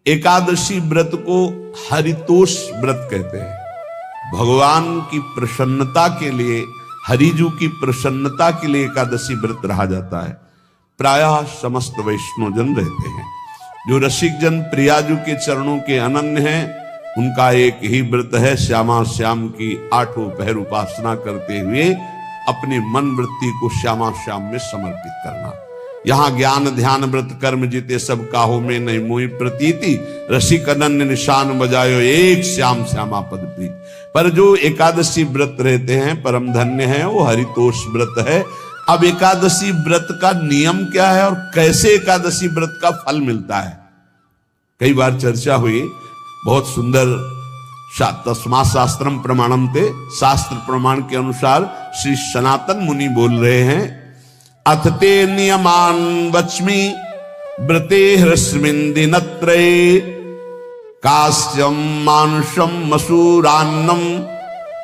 एकादशी व्रत को हरितोष व्रत कहते हैं। भगवान की प्रसन्नता के लिए, हरिजू की प्रसन्नता के लिए एकादशी व्रत रहा जाता है। प्रायः समस्त वैष्णव जन रहते हैं। जो रसिक जन प्रियाजू के चरणों के अनन्य हैं, उनका एक ही व्रत है, श्यामा श्याम की 8 पहर उपासना करते हुए अपने मन वृत्ति को श्यामा श्याम में समर्पित करना। यहाँ ज्ञान ध्यान व्रत कर्म जीते सब काहो में नहीं मोहि प्रतीति, रसिक अनन्य निशान बजायो एक श्याम श्यामा पद प्रीति। पर जो एकादशी व्रत रहते हैं परम धन्य है, वो हरितोष व्रत है। अब एकादशी व्रत का नियम क्या है और कैसे एकादशी व्रत का फल मिलता है, कई बार चर्चा हुई। बहुत सुंदर तस्मा शास्त्रम प्रमाणम थे, शास्त्र प्रमाण के अनुसार श्री सनातन मुनि बोल रहे हैं, अथ ते नियमान वच्मि व्रते ह्रस्मिन् दिनत्रये, कास्यम मांसम मसूरान्नम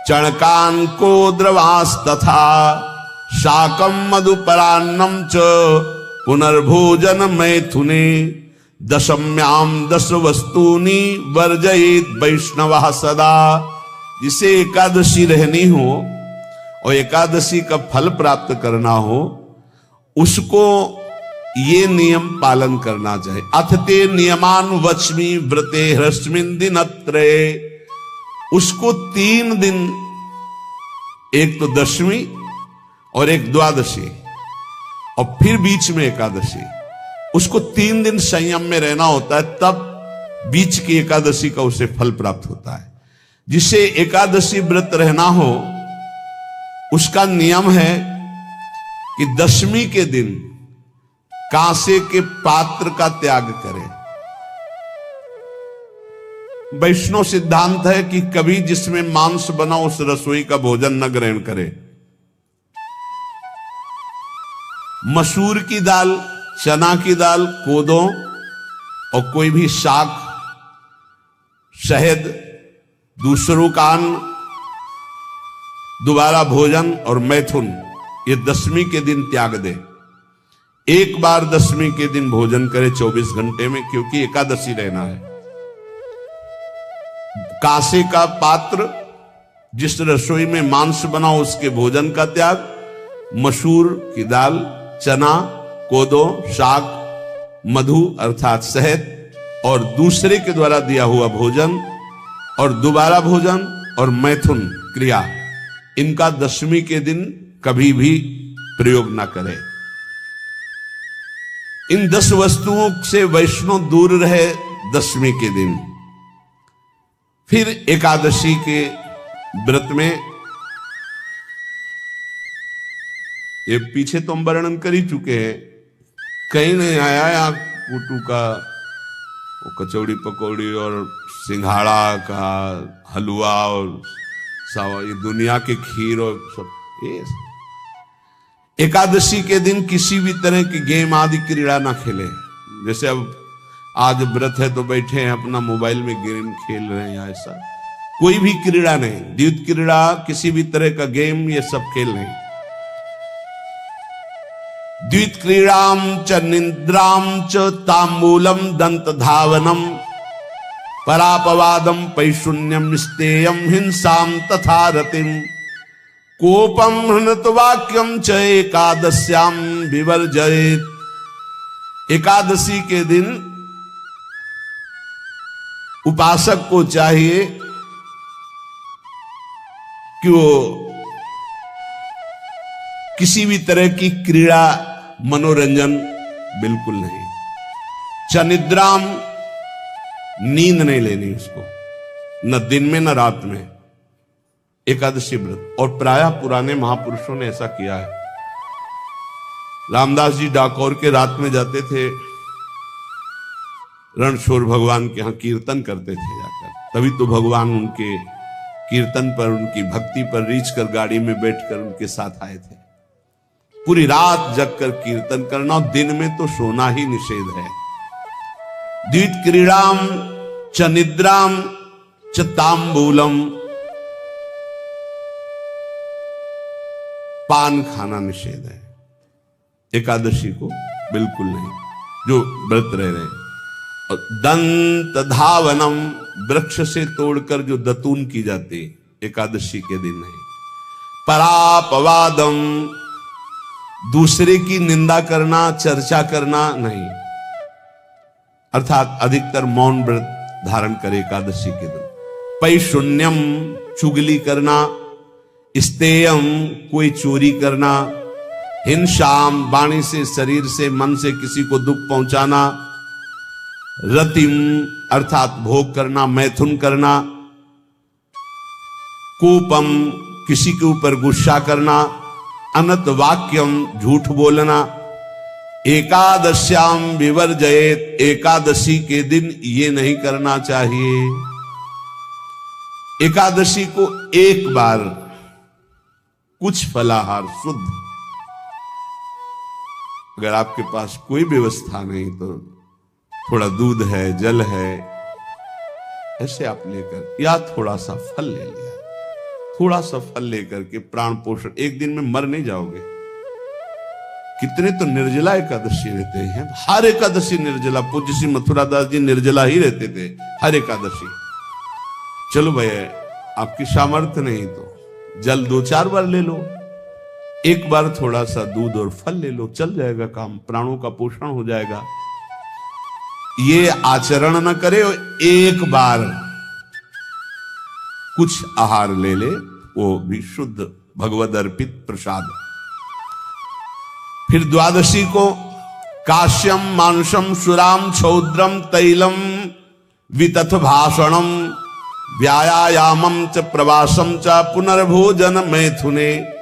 चणकान को द्रवास्तथा, शाकम मधुपरान्नम च पुनर्भोजन मैथुने, दशम्याम 10 वस्तूनि वर्जयेत वैष्णवः सदा। जिसे एकादशी रहनी हो और एकादशी का फल प्राप्त करना हो, उसको ये नियम पालन करना चाहिए। अथ ते नियमान वच्मि व्रते ह्रस्मिन् दिनत्रये, उसको 3 दिन, एक तो दशमी और एक द्वादशी और फिर बीच में एकादशी, उसको 3 दिन संयम में रहना होता है, तब बीच की एकादशी का उसे फल प्राप्त होता है। जिसे एकादशी व्रत रहना हो, उसका नियम है कि दशमी के दिन कांसे के पात्र का त्याग करें। वैष्णव सिद्धांत है कि कभी जिसमें मांस बना उस रसोई का भोजन न ग्रहण करे। मसूर की दाल, चना की दाल, कोदों और कोई भी शाक, शहद, दूसरों का अन्न, दोबारा भोजन और मैथुन, ये दशमी के दिन त्याग दे। एक बार दशमी के दिन भोजन करे 24 घंटे में, क्योंकि एकादशी रहना है। कांसे का पात्र, जिस रसोई में मांस बना उसके भोजन का त्याग, मसूर की दाल, चना, कोदो, शाक, मधु अर्थात शहद और दूसरे के द्वारा दिया हुआ भोजन और दोबारा भोजन और मैथुन क्रिया, इनका दशमी के दिन कभी भी प्रयोग ना करें। इन 10 वस्तुओं से वैष्णव दूर रहे दशमी के दिन। फिर एकादशी के व्रत में, ये पीछे तो हम वर्णन कर ही चुके हैं, कहीं नहीं आया यहाँ कुटू का वो कचौड़ी पकौड़ी और सिंघाड़ा का हलवा और ये दुनिया के खीर और सब। ये एकादशी के दिन किसी भी तरह की गेम आदि क्रीड़ा ना खेले। जैसे अब आज व्रत है तो बैठे हैं अपना मोबाइल में गेम खेल रहे हैं, ऐसा कोई भी क्रीड़ा नहीं, द्यूत क्रीड़ा, किसी भी तरह का गेम, ये सब खेल नहीं। द्वित क्रीड़ाम च निद्राम च तांबूलम दंत धावनम, परापवादम पैशून्यम स्तेयम हिंसाम तथा रतिम, कोपम हृणत वाक्यम च एकादश्याम विवर्जयेत। एकादशी के दिन उपासक को चाहिए कि वो किसी भी तरह की क्रीड़ा, मनोरंजन बिल्कुल नहीं। चनिद्राम, नींद नहीं लेनी उसको, न दिन में न रात में, एकादशी व्रत। और प्रायः पुराने महापुरुषों ने ऐसा किया है। रामदास जी डाकोर के रात में जाते थे, रणछोड़ भगवान के यहां कीर्तन करते थे जाकर, तभी तो भगवान उनके कीर्तन पर, उनकी भक्ति पर रीछ कर गाड़ी में बैठकर उनके साथ आए थे। पूरी रात जगकर कीर्तन करना, दिन में तो सोना ही निषेध है। द्वित क्रीड़ाम च निद्राम च तांबूलम, पान खाना निषेध है। एकादशी को बिल्कुल नहीं, जो व्रत रह रहे हैं। और दंत धावनम, वृक्ष से तोड़कर जो दतून की जाती एकादशी के दिन नहीं। परापवादम, दूसरे की निंदा करना, चर्चा करना नहीं, अर्थात अधिकतर मौन व्रत धारण करे एकादशी के दिन। पैशून्यम, चुगली करना। स्तेयम, कोई चोरी करना। हिंसाम, वाणी से, शरीर से, मन से किसी को दुख पहुंचाना। रतिम, अर्थात भोग करना, मैथुन करना। कोपम, किसी के ऊपर गुस्सा करना। अनत वाक्यम, झूठ बोलना। एकादश्याम विवर्जयेत, एकादशी के दिन ये नहीं करना चाहिए। एकादशी को एक बार कुछ फलाहार शुद्ध, अगर आपके पास कोई व्यवस्था नहीं तो थोड़ा दूध है, जल है, ऐसे आप लेकर, या थोड़ा सा फल ले लिया, थोड़ा सा फल लेकर के प्राण पोषण, एक दिन में मर नहीं जाओगे। कितने तो निर्जला एकादशी रहते हैं, हर एकादशी निर्जला। पूज्य श्री मथुरा दास जी निर्जला ही रहते थे हर एकादशी। चलो भैया, आपकी सामर्थ्य नहीं तो जल 2-4 बार ले लो, एक बार थोड़ा सा दूध और फल ले लो, चल जाएगा काम, प्राणों का पोषण हो जाएगा। ये आचरण न करे, एक बार कुछ आहार ले ले, वो भी शुद्ध भगवद अर्पित प्रसाद। फिर द्वादशी को काश्यम, मांसम, सुराम, छौद्रम, तैलम, वितथ भाषणम, व्यायामम च प्रवासम च पुनर्भोजन मैथुने,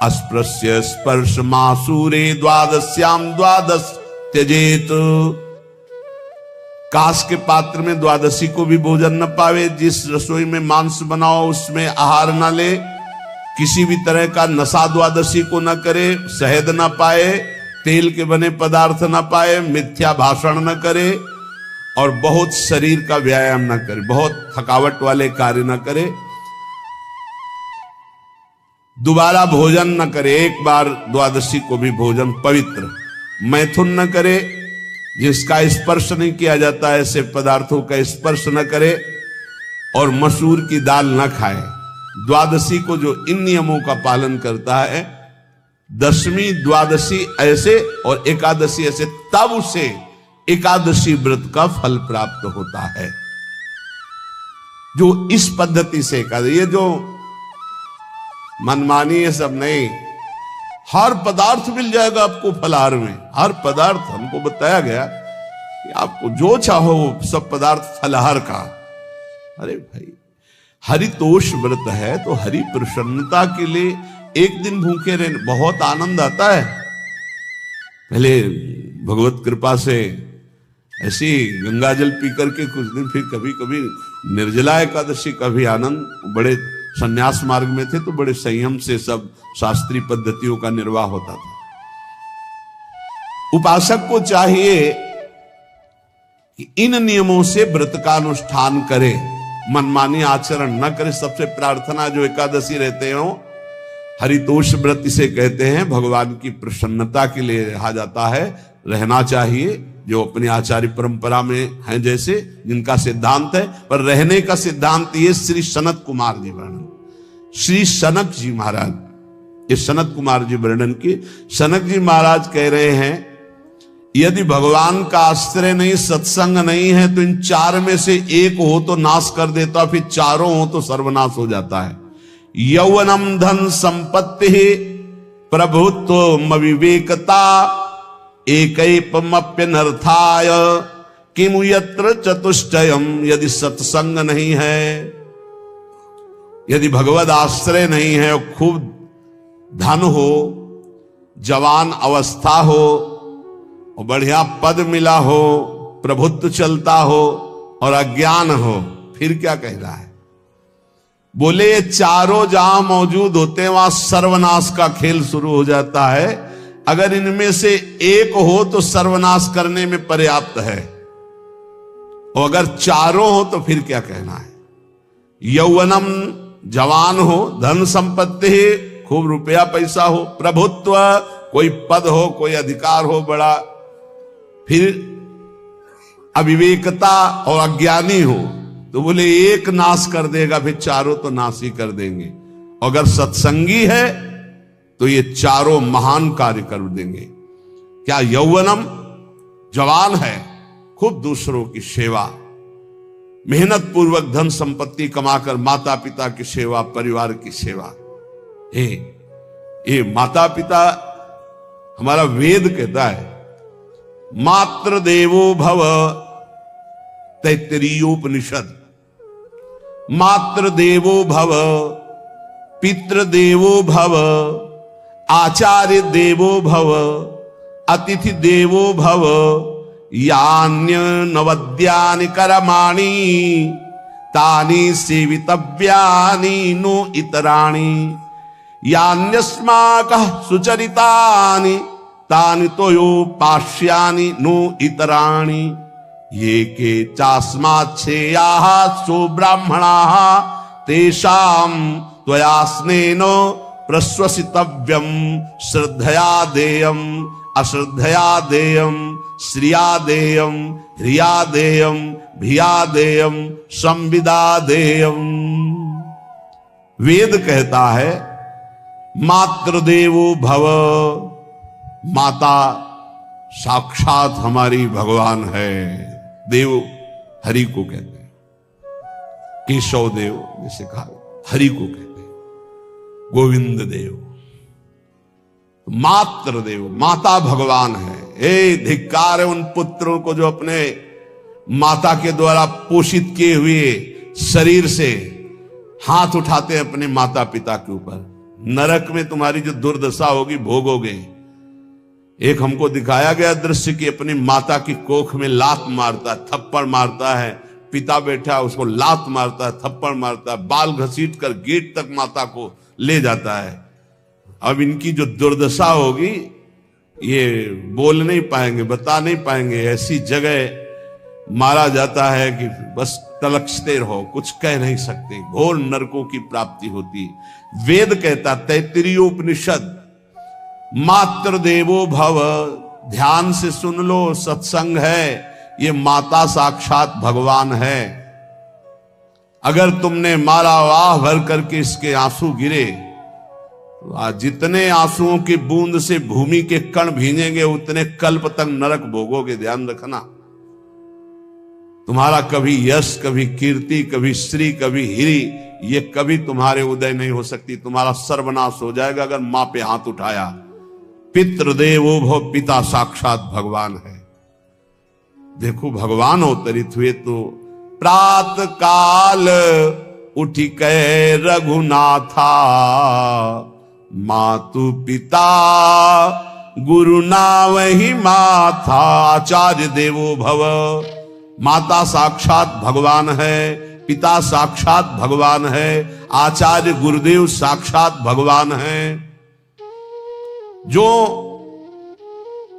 अस्पृश्य स्पर्श मासूरे द्वादश्याम द्वादश त्यजेत। काश के पात्र में द्वादशी को भी भोजन न पावे। जिस रसोई में मांस बनाओ उसमें आहार न ले। किसी भी तरह का नशा द्वादशी को न करे। शहद न पाए, तेल के बने पदार्थ न पाए, मिथ्या भाषण न करे और बहुत शरीर का व्यायाम न करे, बहुत थकावट वाले कार्य न करे। दोबारा भोजन न करे, एक बार द्वादशी को भी भोजन पवित्र। मैथुन न करे, जिसका स्पर्श नहीं किया जाता ऐसे पदार्थों का स्पर्श न करे, और मसूर की दाल न खाए। द्वादशी को जो इन नियमों का पालन करता है, दशमी द्वादशी ऐसे और एकादशी ऐसे, तब उसे एकादशी व्रत का फल प्राप्त होता है। जो इस पद्धति से एकादशी, ये जो मनमानी है सब नहीं, हर पदार्थ मिल जाएगा आपको फलाहार में। हर पदार्थ हमको बताया गया कि आपको जो चाहो वो सब पदार्थ फलाहार का। अरे भाई, हरितोष व्रत है तो हरि प्रसन्नता के लिए एक दिन भूखे रहने बहुत आनंद आता है। पहले भगवत कृपा से ऐसी गंगा जल पी करके कुछ दिन, फिर कभी कभी निर्जला एकादशी का भी आनंद। बड़े संन्यास मार्ग में थे तो बड़े संयम से सब शास्त्रीय पद्धतियों का निर्वाह होता था। उपासक को चाहिए कि इन नियमों से व्रत का अनुष्ठान करे, मनमानी आचरण न करे। सबसे प्रार्थना जो एकादशी रहते हो, हरितोष व्रत इसे कहते हैं, भगवान की प्रसन्नता के लिए रहा जाता है, रहना चाहिए। जो अपनी आचार्य परंपरा में हैं, जैसे जिनका सिद्धांत है, पर रहने का सिद्धांत ये श्री सनत कुमार जी वर्णन, श्री सनक जी महाराज, ये सनत कुमार जी वर्णन की। सनक जी महाराज कह रहे हैं, यदि भगवान का आश्रय नहीं, सत्संग नहीं है, तो इन 4 में से एक हो तो नाश कर देता, फिर चारों हो तो सर्वनाश हो जाता है। यौवनम धन संपत्ति, प्रभुत्व विवेकता, एकैपमप्यनर्थाय किमु यत्र चतुष्टयम। यदि सत्संग नहीं है, यदि भगवद आश्रय नहीं है, खूब धन हो, जवान अवस्था हो, और बढ़िया पद मिला हो, प्रभुत्व चलता हो, और अज्ञान हो, फिर क्या कह रहा है? बोले ये चारों जहां मौजूद होते हैं वहां सर्वनाश का खेल शुरू हो जाता है। अगर इनमें से एक हो तो सर्वनाश करने में पर्याप्त है, और अगर चारों हो तो फिर क्या कहना है? यौवनम, जवान हो, धन संपत्ति, खूब रुपया पैसा हो, प्रभुत्व, कोई पद हो, कोई अधिकार हो बड़ा, फिर अविवेकता और अज्ञानी हो तो बोले एक नाश कर देगा, फिर चारों तो नाश ही कर देंगे। अगर सत्संगी है तो ये चारों महान कार्य कर देंगे। क्या यौवनम, जवान है, खूब दूसरों की सेवा, मेहनत पूर्वक धन संपत्ति कमाकर माता पिता की सेवा, परिवार की सेवा। ये माता पिता, हमारा वेद कहता है मातृ देवो भव, तैत्तिरीयोपनिषद, मातृ देवो भव, पितृ देवो भव, आचार्य देवो भव, अतिथि देवो भव, यान्य नवद्यानि कर्माणि तानि सेवितव्यानि नो इतराणि, यान्यस्माकः सुचरितानि तानि तोयोपास्यानि नो इतराणि, ये के चास्माच्छेयाः सो ब्राह्मणाः तेषां त्वया स्नेन प्रश्वसितव्यं, श्रद्धया देयं अश्रद्धया देयं, श्रिया देयं ह्रिया देयं भिया देयं संविदा देयं। वेद कहता है मातृदेवो भव, माता साक्षात हमारी भगवान है। देव हरि को कहते हैं, केशव देव जैसे कहा, हरि को कहते हैं गोविंद देव। मातृ देव, माता भगवान है। धिक्कार है उन पुत्रों को जो अपने माता के द्वारा पोषित किए हुए शरीर से हाथ उठाते हैं अपने माता पिता के ऊपर। नरक में तुम्हारी जो दुर्दशा होगी भोगोगे। एक हमको दिखाया गया दृश्य कि अपनी माता की कोख में लात मारता है, थप्पड़ मारता है, पिता बैठा है उसको लात मारता है, थप्पड़ मारता है, बाल घसीट कर गेट तक माता को ले जाता है। अब इनकी जो दुर्दशा होगी ये बोल नहीं पाएंगे, बता नहीं पाएंगे। ऐसी जगह मारा जाता है कि बस तलकते रहो, कुछ कह नहीं सकते। घोर नरकों की प्राप्ति होती। वेद कहता, तैत्तिरीयोपनिषद, मातृ देवो भव। ध्यान से सुन लो, सत्संग है, ये माता साक्षात भगवान है। अगर तुमने मारा, वाह भर करके इसके आंसू गिरे, जितने आंसुओं की बूंद से भूमि के कण भींजेंगे उतने कल्प तक नरक भोगोगे। ध्यान रखना, तुम्हारा कभी यश, कभी कीर्ति, कभी श्री, कभी हिरी, ये कभी तुम्हारे उदय नहीं हो सकती। तुम्हारा सर्वनाश हो जाएगा अगर मां पे हाथ उठाया। पितृदेवो भव, पिता साक्षात भगवान है। देखो भगवान अवतरित हुए तो प्रात काल उठी कै रघुनाथा, मातु पिता गुरु नावहि माथा। आचार्य देवो भव, माता साक्षात भगवान है, पिता साक्षात भगवान है, आचार्य गुरुदेव साक्षात भगवान है। जो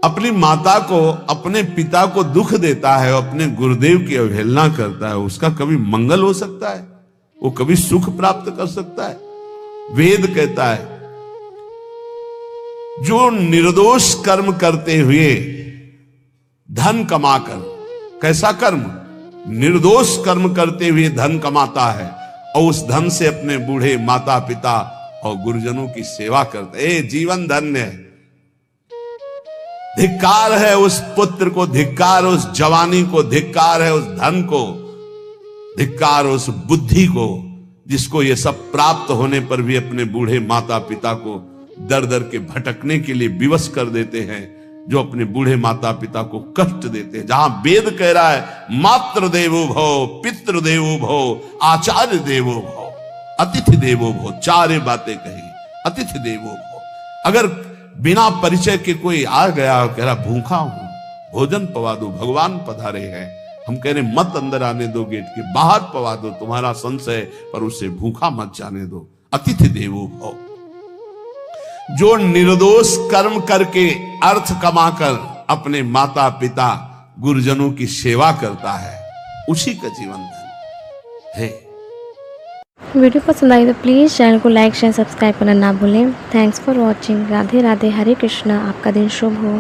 अपनी माता को, अपने पिता को दुख देता है, अपने गुरुदेव की अवहेलना करता है, उसका कभी मंगल हो सकता है? वो कभी सुख प्राप्त कर सकता है? वेद कहता है जो निर्दोष कर्म करते हुए धन कमाकर, कैसा कर्म? निर्दोष कर्म करते हुए धन कमाता है और उस धन से अपने बूढ़े माता पिता और गुरुजनों की सेवा करते हैं, जीवन धन्य है। धिक्कार है उस पुत्र को, धिक्कार उस जवानी को, धिक्कार है उस धन को, धिक्कार उस बुद्धि को जिसको ये सब प्राप्त होने पर भी अपने बूढ़े माता पिता को दर दर के भटकने के लिए विवश कर देते हैं, जो अपने बूढ़े माता पिता को कष्ट देते हैं। जहां वेद कह रहा है मातृ देवो भव, पितृ देवो भव, आचार्य देवो भव, अतिथि देवो भव, चारे बातें कही। अतिथि देवो भव, अगर बिना परिचय के कोई आ गया, कह रहा भूखा हूं, भोजन पवा दो, भगवान पधारे हैं, हम कह रहे मत अंदर आने दो, गेट के बाहर पवा दो, तुम्हारा संशय पर उसे भूखा मत जाने दो। अतिथि देवो भव, जो निर्दोष कर्म करके अर्थ कमाकर अपने माता पिता गुरुजनों की सेवा करता है, उसी का जीवन धन है। वीडियो पसंद आई तो प्लीज़ चैनल को लाइक शेयर सब्सक्राइब करना ना भूलें। Thanks for watching. Radhe Radhe, Hare Krishna. आपका दिन शुभ हो।